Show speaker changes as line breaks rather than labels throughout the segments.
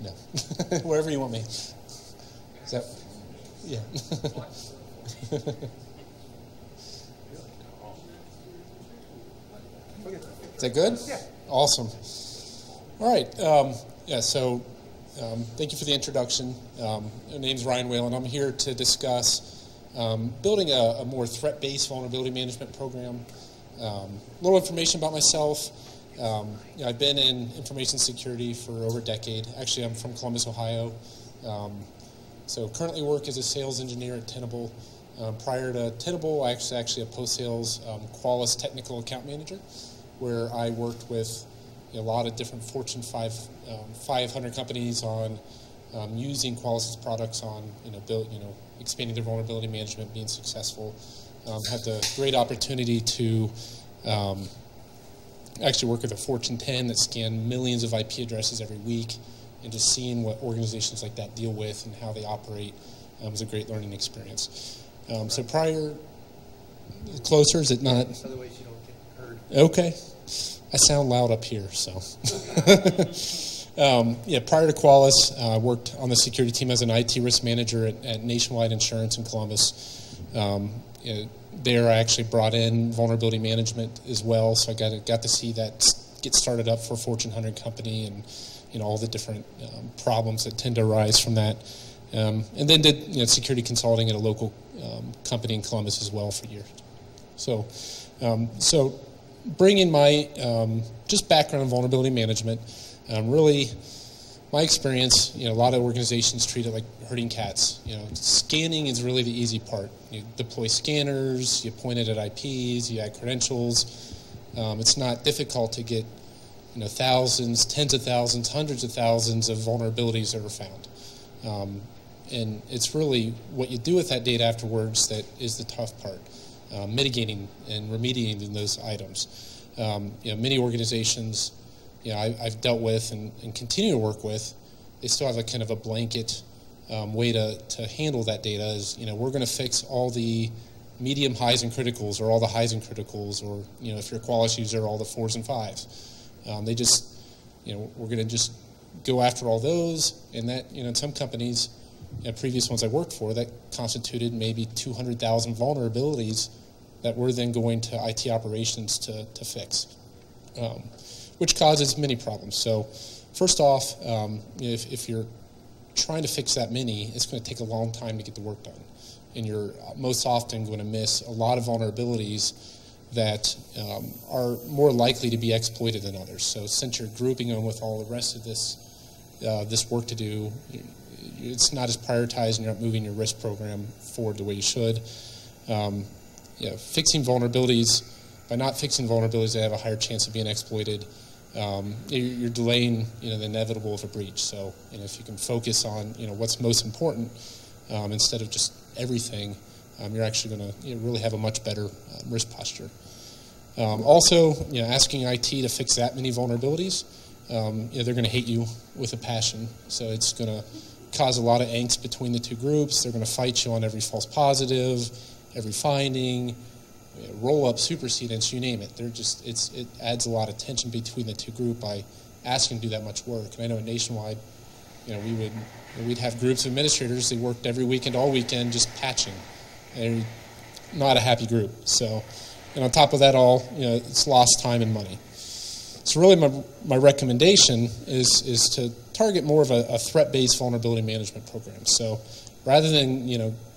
No. Wherever you want me. Is that, yeah. Is that good?
Yeah.
Awesome. All right. Yeah, so thank you for the introduction. My name's RyanWhalen. I'm here to discuss building a more threat-based vulnerability management program. A little information about myself. I've been in information security for over a decade. Actually, I'm from Columbus, Ohio. So currently work as a sales engineer at Tenable. Prior to Tenable, I was actually a post-sales Qualys technical account manager, where I worked with a lot of different Fortune 500 companies on using Qualys' products on expanding their vulnerability management, being successful. Had the great opportunity to actually work with a Fortune 10 that scanned millions of IP addresses every week, and just seeing what organizations like that deal with and how they operate was a great learning experience. So prior, closer, is it not?
Otherwise you don't get heard.
Okay. I sound loud up here, so. Yeah, prior to Qualys, worked on the security team as an IT risk manager at Nationwide Insurance in Columbus. There I actually brought in vulnerability management as well, so I got to see that get started up for a Fortune 100 company, and all the different problems that tend to arise from that. And then did security consulting at a local company in Columbus as well for years. So, bring in my just background in vulnerability management. Really, my experience, a lot of organizations treat it like herding cats. Scanning is really the easy part. You deploy scanners, you point it at IPs, you add credentials. It's not difficult to get thousands, tens of thousands, hundreds of thousands of vulnerabilities that are found. And it's really what you do with that data afterwards that is the tough part. Mitigating and remediating those items. Many organizations, I've dealt with and continue to work with, they still have a kind of a blanket way to handle that data. Is we're going to fix all the medium highs and criticals, or all the highs and criticals, or if you're a Qualys user, all the 4s and 5s. They just, we're going to just go after all those, and that in some companies. Previous ones I worked for, that constituted maybe 200,000 vulnerabilities that we're then going to IT operations to fix, which causes many problems. So first off, if you're trying to fix that many, it's going to take a long time to get the work done. And you're most often going to miss a lot of vulnerabilities that are more likely to be exploited than others. So since you're grouping them with all the rest of this work to do, it's not as prioritized, and you're not moving your risk program forward the way you should. Fixing vulnerabilities, by not fixing vulnerabilities, they have a higher chance of being exploited. You're delaying the inevitable of a breach. So if you can focus on what's most important instead of just everything, you're actually going to really have a much better risk posture. Also, asking IT to fix that many vulnerabilities, they're going to hate you with a passion. So it's going to cause a lot of angst between the two groups. They're going to fight you on every false positive, every finding, roll-up, supersedence, you name it. It adds a lot of tension between the two groups by asking to do that much work. And I know at Nationwide, we'd have groups of administrators. They worked every weekend, all weekend, just patching. And not a happy group. So, and on top of that all, it's lost time and money. So really my recommendation is to target more of a threat-based vulnerability management program. So rather than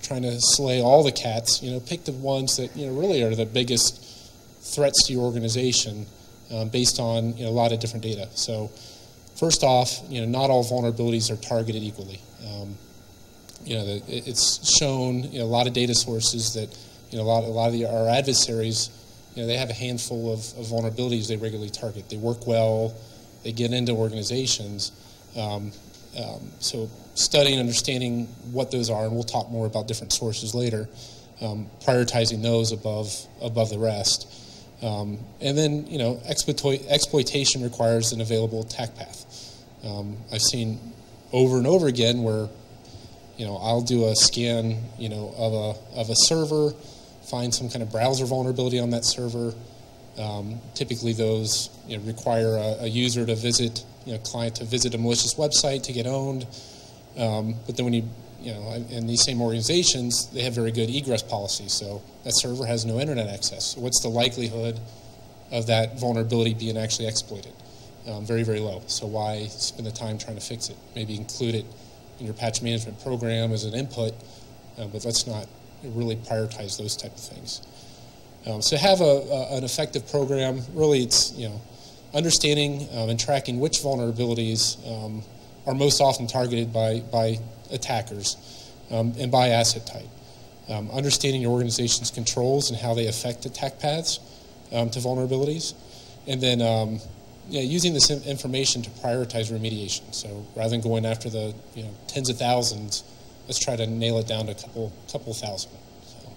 trying to slay all the cats, pick the ones that really are the biggest threats to your organization based on a lot of different data. So first off, not all vulnerabilities are targeted equally. It's shown a lot of data sources that a lot of our adversaries. They have a handful of vulnerabilities they regularly target. They work well. They get into organizations. So studying and understanding what those are, and we'll talk more about different sources later, prioritizing those above the rest. And then, exploitation requires an available attack path. I've seen over and over again where, I'll do a scan, of a server, find some kind of browser vulnerability on that server. Typically those require a user to visit client to visit a malicious website to get owned. But then when in these same organizations, they have very good egress policies. So that server has no internet access. So what's the likelihood of that vulnerability being actually exploited? Very, very low. So why spend the time trying to fix it? Maybe include it in your patch management program as an input, but let's not really prioritize those type of things. So have an effective program. Really, it's understanding and tracking which vulnerabilities are most often targeted by attackers and by asset type. Understanding your organization's controls and how they affect attack paths to vulnerabilities, and then using this information to prioritize remediation. So rather than going after the tens of thousands, let's try to nail it down to a couple thousand. So,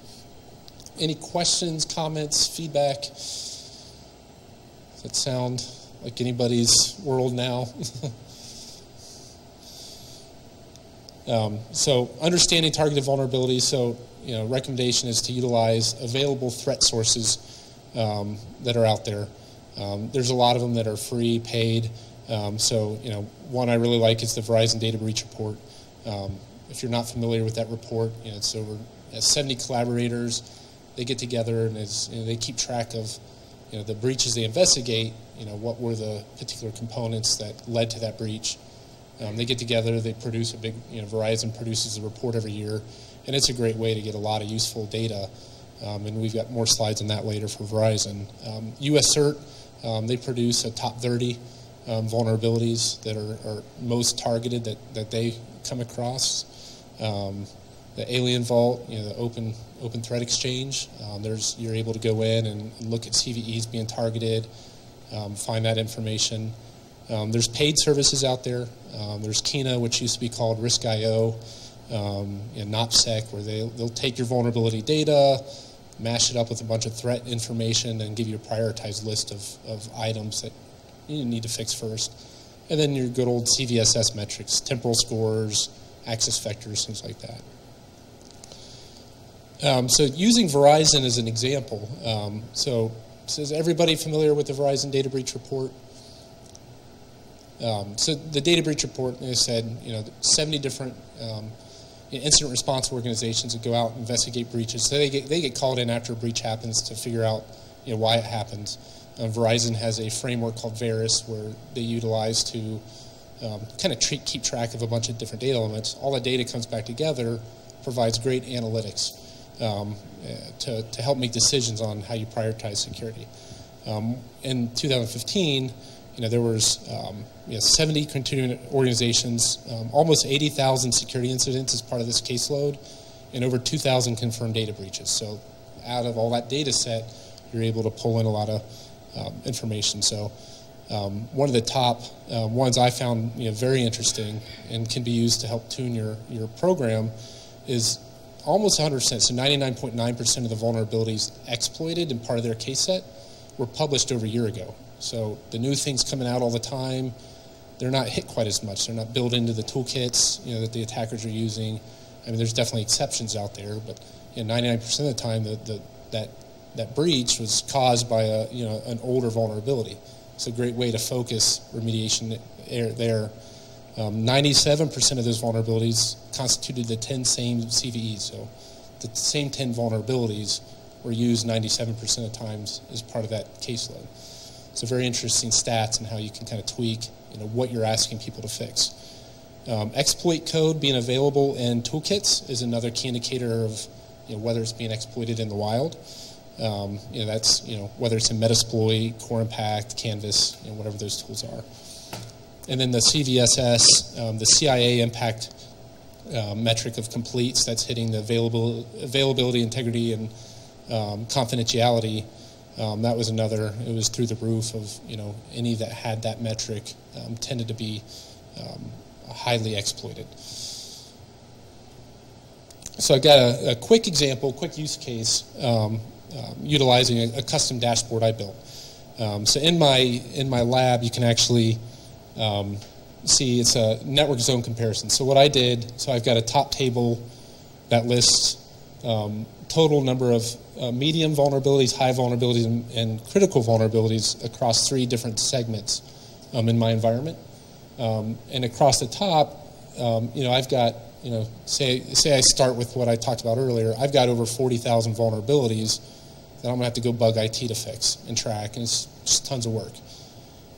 any questions, comments, feedback? Does that sound like anybody's world now? So understanding targeted vulnerabilities. So recommendation is to utilize available threat sources that are out there. There's a lot of them that are free, paid. So one I really like is the Verizon Data Breach Report. If you're not familiar with that report, it's over 70 collaborators. They get together and they keep track of the breaches they investigate. What were the particular components that led to that breach. They get together, they produce a big, Verizon produces a report every year, and it's a great way to get a lot of useful data. And we've got more slides on that later for Verizon. USCERT, they produce a top 30 vulnerabilities that are most targeted that they come across. The Alien Vault, the open threat exchange, you're able to go in and look at CVEs being targeted, find that information. There's paid services out there. There's Kina, which used to be called Risk.io, and NOPSEC, where they'll take your vulnerability data, mash it up with a bunch of threat information, and give you a prioritized list of items that you need to fix first. And then your good old CVSS metrics, temporal scores, access vectors, things like that. So using Verizon as an example, so is everybody familiar with the Verizon Data Breach Report? So the Data Breach Report, as I said, 70 different incident response organizations that go out and investigate breaches. So they get called in after a breach happens to figure out why it happens. Verizon has a framework called Veris where they utilize to kind of keep track of a bunch of different data elements. All the data comes back together, provides great analytics to help make decisions on how you prioritize security. In 2015, there was 70 continuing organizations, almost 80,000 security incidents as part of this caseload, and over 2,000 confirmed data breaches. So out of all that data set, you're able to pull in a lot of information. So one of the top ones I found very interesting and can be used to help tune your program is almost 100%, so 99.9% of the vulnerabilities exploited in part of their case set were published over a year ago. So the new things coming out all the time, they're not hit quite as much. They're not built into the toolkits that the attackers are using. I mean, there's definitely exceptions out there, but 99% of the time that breach was caused by an older vulnerability. It's a great way to focus remediation there. 97% of those vulnerabilities constituted the 10 same CVEs. So the same 10 vulnerabilities were used 97% of times as part of that caseload. So very interesting stats and how you can kind of tweak what you're asking people to fix. Exploit code being available in toolkits is another key indicator of whether it's being exploited in the wild. That's whether it's in Metasploit, Core Impact, Canvas, whatever those tools are. And then the CVSS, the CIA impact metric of completes, that's hitting the availability, integrity, and confidentiality. That was another. It was through the roof of any that had that metric tended to be highly exploited. So I got a quick example, quick use case utilizing a custom dashboard I built. So in my lab, you can actually see it's a network zone comparison. So what I did, so I've got a top table that lists total number of medium vulnerabilities, high vulnerabilities, and critical vulnerabilities across 3 different segments in my environment. And across the top, I've got, say I start with what I talked about earlier. I've got over 40,000 vulnerabilities that I'm going to have to go bug IT to fix and track, and it's just tons of work.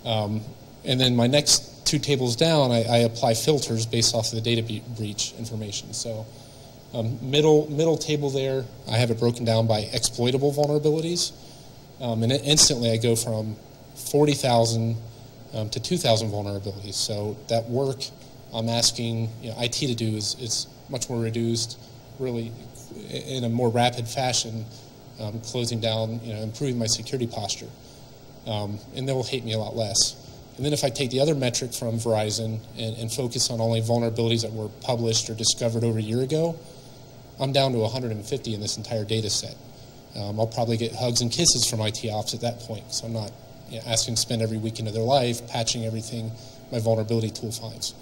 And then my next two tables down, I apply filters based off of the data breach information. So middle table there, I have it broken down by exploitable vulnerabilities. And instantly I go from 40,000 to 2,000 vulnerabilities. So that work I'm asking IT to do is much more reduced, really in a more rapid fashion, closing down, improving my security posture. And they'll hate me a lot less. And then if I take the other metric from Verizon and focus on only vulnerabilities that were published or discovered over a year ago, I'm down to 150 in this entire data set. I'll probably get hugs and kisses from IT ops at that point, so I'm not asking to spend every weekend of their life patching everything my vulnerability tool finds.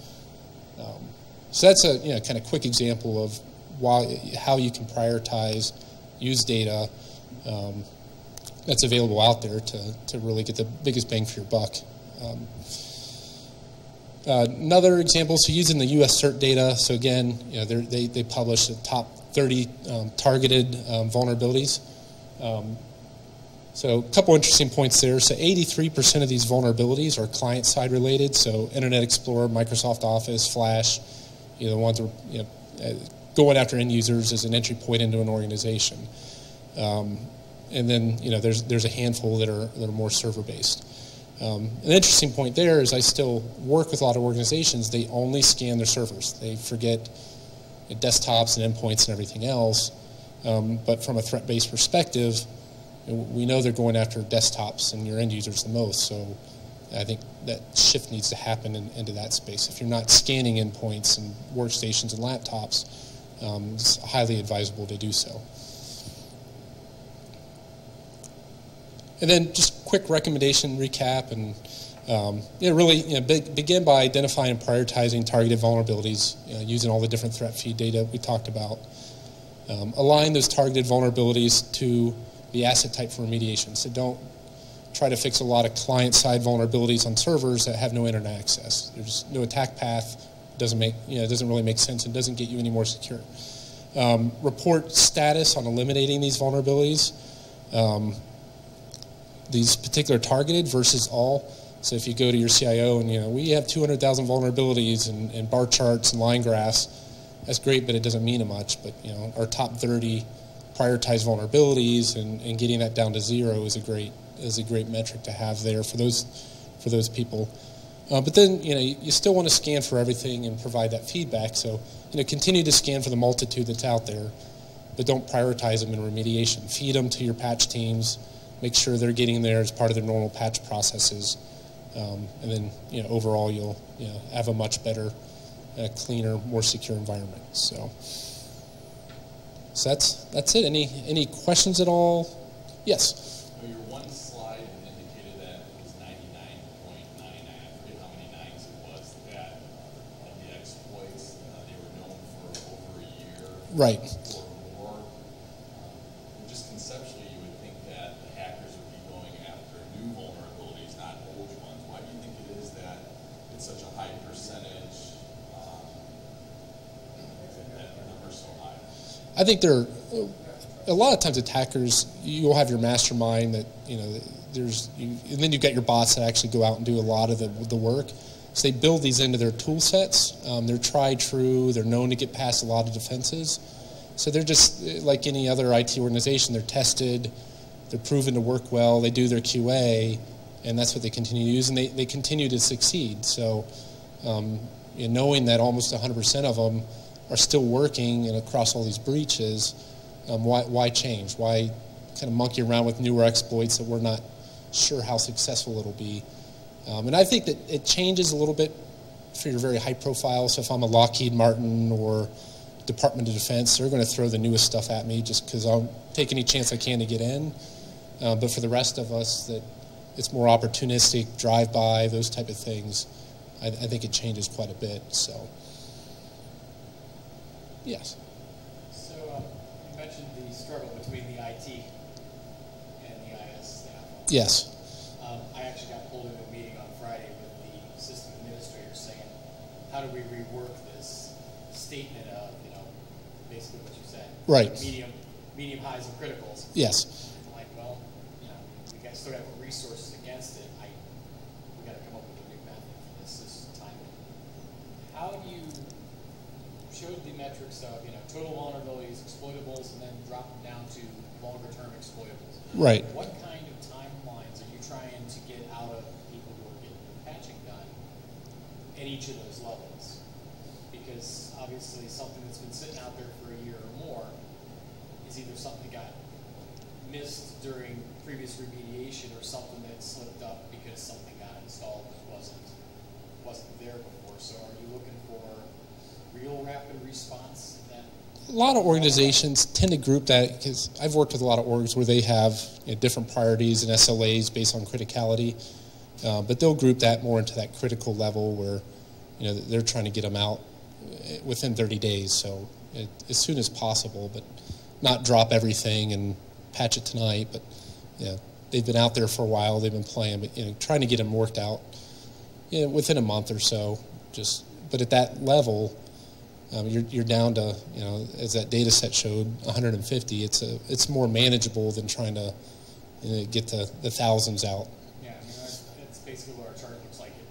So that's a kind of quick example of how you can prioritize, use data that's available out there to really get the biggest bang for your buck. Another example, so using the USCERT data, so again, they publish the top 30 targeted vulnerabilities. So a couple interesting points there. So 83% of these vulnerabilities are client-side related, so Internet Explorer, Microsoft Office, Flash, the ones that are going after end users as an entry point into an organization. And then there's a handful that are more server-based. An interesting point there is I still work with a lot of organizations. They only scan their servers. They forget desktops and endpoints and everything else. But from a threat-based perspective, we know they're going after desktops and your end users the most. So I think that shift needs to happen into that space. If you're not scanning endpoints and workstations and laptops, it's highly advisable to do so. And then just quick recommendation recap, and really begin by identifying and prioritizing targeted vulnerabilities using all the different threat feed data we talked about. Align those targeted vulnerabilities to the asset type for remediation. So don't try to fix a lot of client-side vulnerabilities on servers that have no internet access. There's no attack path. Doesn't really make sense and doesn't get you any more secure. Report status on eliminating these vulnerabilities. These particular targeted versus all. So if you go to your CIO and we have 200,000 vulnerabilities and bar charts and line graphs, that's great, but it doesn't mean much. But our top 30 prioritized vulnerabilities and getting that down to 0 is a great metric to have there for those people. But then you still want to scan for everything and provide that feedback. So continue to scan for the multitude that's out there, but don't prioritize them in remediation. Feed them to your patch teams. Make sure they're getting there as part of their normal patch processes, and then overall you'll have a much better, cleaner, more secure environment. So that's it. Any questions at all? Yes.
Well, your one slide indicated that it was 99.99. I forget how many nines it was. That of the exploits they were known for over a year.
Right.
Or more. Just conceptually, you would think that the hackers would be going after new vulnerabilities, not old ones. Why do you think it is that it's such a high percentage? That number's so high.
I think a lot of times attackers, you'll have your mastermind that and then you've got your bots that actually go out and do a lot of the work. So they build these into their tool sets. They're tried true. They're known to get past a lot of defenses. So they're just like any other IT organization. They're tested. They're proven to work well. They do their QA, and that's what they continue to use, and they continue to succeed. So knowing that almost 100% of them are still working and across all these breaches, why change? Why kind of monkey around with newer exploits that we're not sure how successful it'll be? And I think that it changes a little bit for your very high profile. So if I'm a Lockheed Martin or Department of Defense, they're going to throw the newest stuff at me just because I'll take any chance I can to get in. But for the rest of us, that it's more opportunistic, drive-by, those type of things, I think it changes quite a bit. So, yes.
So you mentioned the struggle between the IT and the IS staff.
Yes.
I actually got pulled into a meeting on Friday with the system administrator saying how do we rework this statement of, basically what you said.
Right.
Medium highs and criticals.
Yes.
Like, well, we still got to put resources against it. We got to come up with a new method for this time. How do you show the metrics of, total vulnerabilities, exploitables, and then drop them down to longer term exploitables?
Right.
What kind of timelines are you trying to get out of people who are getting patching done at each of those levels? Because obviously something that's been sitting out there for a year or more is either something that got missed during previous remediation or something that slipped up because something got installed that wasn't there before. So are you looking for real rapid response?
A lot of organizations tend to group that, because I've worked with a lot of orgs where they have different priorities and SLAs based on criticality, but they'll group that more into that critical level where they're trying to get them out within 30 days, so as soon as possible, but not drop everything and patch it tonight. But they've been out there for a while, they've been playing, but trying to get them worked out within a month or so. But at that level, you're down to, as that data set showed, 150. It's more manageable than trying to get the thousands out.
Yeah, that's basically what our chart looks like at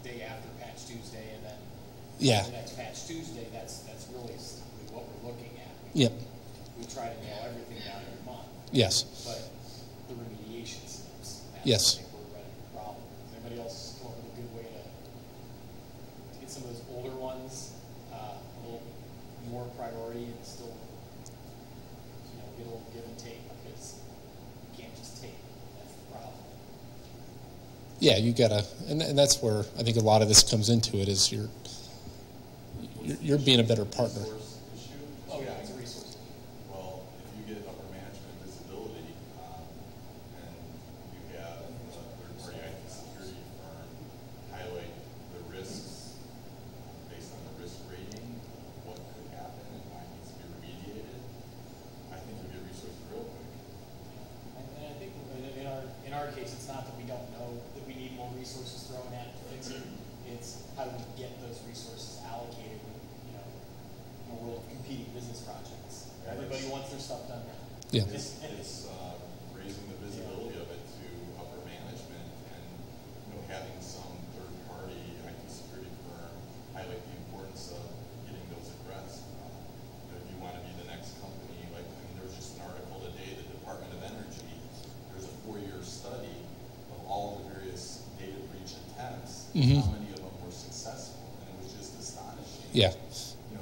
the day after Patch Tuesday, and then the next Patch Tuesday. That's realistically what we're looking at. We try to nail everything down every month.
Yes.
But the remediation steps.
Yes.
I think we're running a problem. Does anybody else come up with a good way to get some of those older ones a little more priority and still, get a little give and take, because you can't just take. That's the problem.
Yeah, you gotta, and that's where I think a lot of this comes into it, is you're being a better partner.
Oh yeah, it's a resource.
Well, if you get upper management visibility, and you have a third-party IT security firm highlight the risks based on the risk rating, what could happen and why it needs to be remediated, I think you'll get resources real quick.
And I think in our case, it's not that we don't know that we need more resources thrown at to fix it. It's how do we get those resources allocated in a world of competing business projects. Everybody wants their stuff done now.
Yeah.
It's raising the visibility of it to upper management, and having some third-party IT security firm highlight the importance of getting those addressed. If you want to be the next company, there was just an article today, the Department of Energy, there's a 4-year study of all the various data breach attempts, how many of them were successful, and it was just astonishing.
Yeah.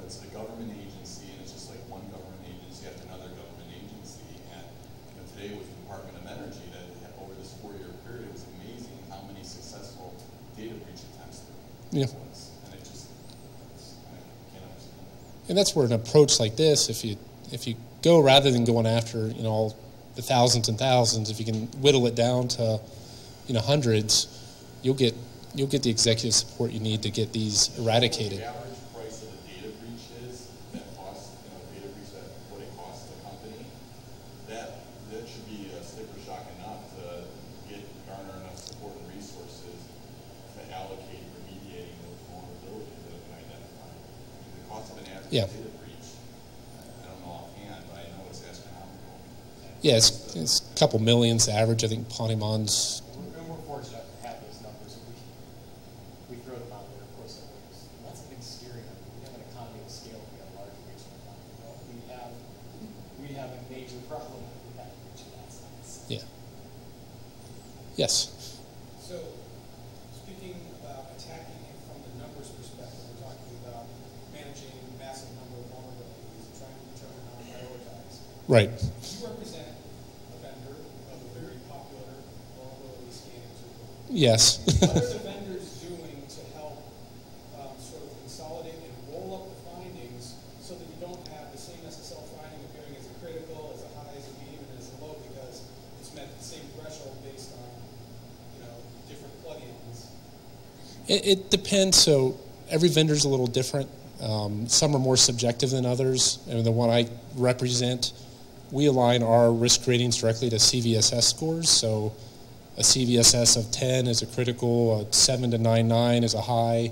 It's a government agency, and it's just like one government agency after another government agency. And today with the Department of Energy, that over this 4-year period, it was amazing how many successful data breach attempts there was. And I can't understand.
And that's where an approach like this, if you go, rather than going after all the thousands and thousands, if you can whittle it down to hundreds, you'll get the executive support you need to get these eradicated.
The average price of a data breach is that cost, data breach, what it costs the company, that should be a sticker shock enough to garner enough support and resources to allocate remediating those vulnerabilities that have been identified. The cost of an average data breach, I don't know offhand, but I know it's astronomical.
Yeah, it's a couple millions average. I think Ponimon's.
And we're fortunate to have those numbers. We throw them out there, of course. That's a big scary number. We have an economy of scale. We have a large breach. Well, we have a major problem with that breach of that size.
Yeah. Yes.
So, speaking about attacking it from the numbers perspective, we're talking about managing a massive number of vulnerabilities and trying to determine how to prioritize.
Right.
You represent a vendor of a very popular vulnerability scanning tool.
Yes.
What are the vendors doing to help sort of consolidate and roll up the findings so that you don't have the same SSL finding appearing as a critical, as a high, as a medium, and as a low, because it's met the same threshold based on different plugins?
It depends. So every vendor's a little different. Some are more subjective than others. And the one I represent, we align our risk ratings directly to CVSS scores. So a CVSS of 10 is a critical, a 7 to 9.9 is a high,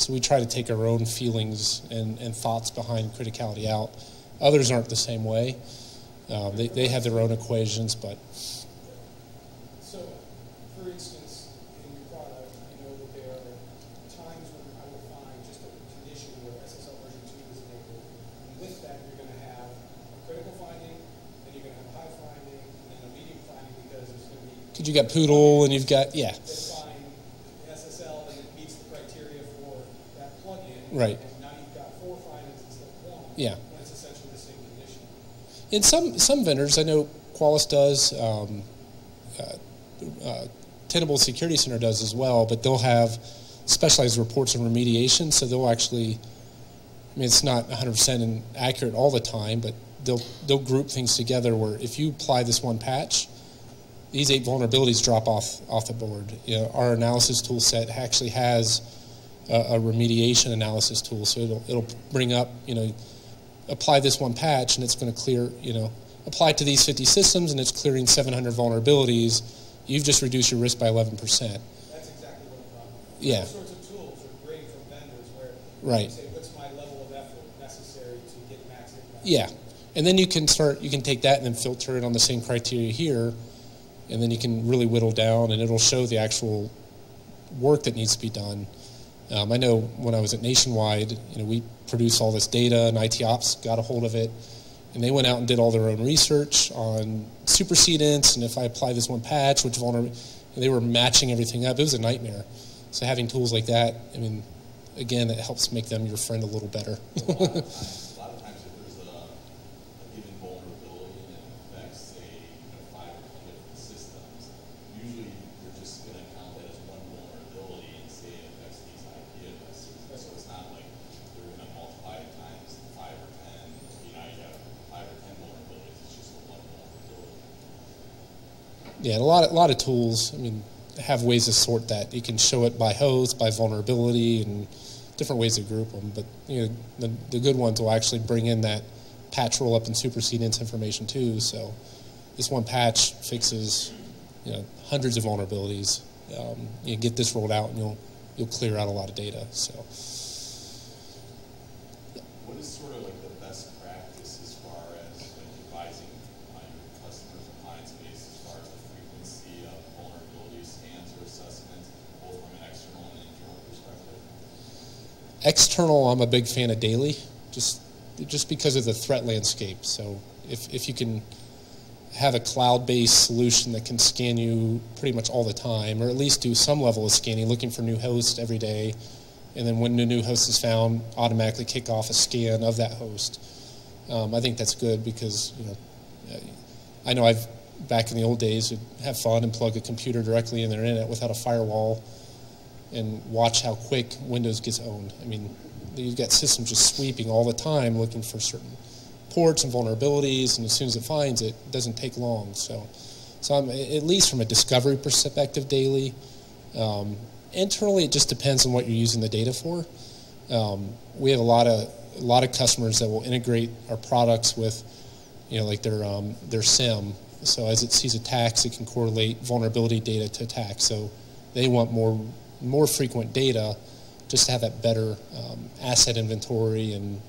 So we try to take our own feelings and thoughts behind criticality out. Others aren't the same way. They have their own equations, but...
So, for instance, in your product, I know that there are times when I will find just a condition where SSL version 2 is enabled. And with that, you're going to have a critical finding, then you're going to have a high finding, and then a medium finding because there's going to be...
Because you got Poodle and you've got, yeah.
SSL and it meets the criteria for that plugin.
Right.
And now you've got 4 findings instead of 1.
Yeah.
And it's essentially the same condition.
In some vendors, I know Qualys does, Tenable Security Center does as well, but they'll have specialized reports and remediation, so they'll actually, I mean, it's not 100% accurate all the time, but they'll group things together where if you apply this one patch, these 8 vulnerabilities drop off the board. You know, our analysis tool set actually has a remediation analysis tool, so it'll bring up, you know, apply this one patch and it's going to clear, you know, apply it to these 50 systems and it's clearing 700 vulnerabilities. You've just reduced your risk by 11%.
That's exactly what I'm talking about.
Yeah.
Those sorts of tools are great from vendors where
right.
you say, what's my level of effort necessary to get max impact?
Yeah. And then you can take that and then filter it on the same criteria here, and then you can really whittle down and it'll show the actual work that needs to be done. I know when I was at Nationwide, you know, we produced all this data and IT Ops got a hold of it, and they went out and did all their own research on supersedents, and if I apply this one patch, which vulnerability, they were matching everything up. It was a nightmare. So having tools like that, I mean, again, it helps make them your friend a little better.
A lot of times if there's a given vulnerability and it affects, say, 5 or 10 different systems, usually you're just going to count that as one vulnerability and say it affects these IP addresses. So it's not like they're going to multiply it times 5 or 10. You know, you have 5 or 10 vulnerabilities. It's just one vulnerability.
Yeah, and a lot of tools, I mean, have ways to sort that. You can show it by host, by vulnerability, and different ways to group them. But you know, the good ones will actually bring in that patch roll-up and supersedence information too. So this one patch fixes, you know, hundreds of vulnerabilities. You get this rolled out, and you'll clear out a lot of data. So.
What is sort of like the best practice as far as like advising your customers and clients base as far as the frequency of vulnerability scans or assessments, both from an external and internal perspective?
External, I'm a big fan of daily, just because of the threat landscape. So if you can have a cloud-based solution that can scan you pretty much all the time, or at least do some level of scanning, looking for new hosts every day, and then when a new host is found, automatically kick off a scan of that host. I think that's good because, you know, I know back in the old days, would have fun and plug a computer directly in the internet without a firewall and watch how quick Windows gets owned. I mean, you've got systems just sweeping all the time looking for certain ports and vulnerabilities, and as soon as it finds it, it doesn't take long. So I'm, at least from a discovery perspective, daily. Internally, it just depends on what you're using the data for. We have a lot of customers that will integrate our products with, you know, like their SIM. So as it sees attacks, it can correlate vulnerability data to attacks. So they want more frequent data just to have that better asset inventory and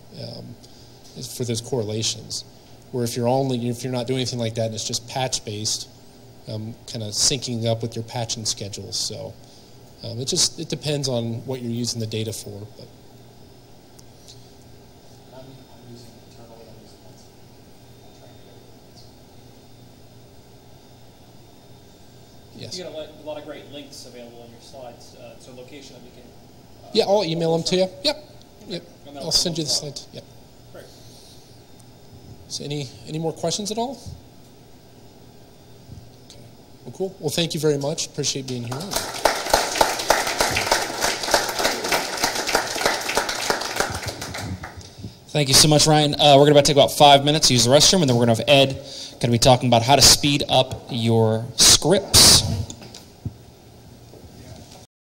for those correlations. Where if you're not doing anything like that and it's just patch based, kind of syncing up with your patching schedules. So it depends on what you're using the data for. But
I'm using internally. I'm using that. I'm trying to get it.
yes.
You got a lot of great links available on your slides. So location that we can.
Yeah, I'll email them to you. Yep. Yep.
And
I'll send you the slides. Yep.
Great.
So any more questions at all? Okay. Well, cool. Well, thank you very much. Appreciate being here.
Thank you so much, Ryan. We're going to about take about 5 minutes to use the restroom, and then we're going to have Ed going to be talking about how to speed up your scripts.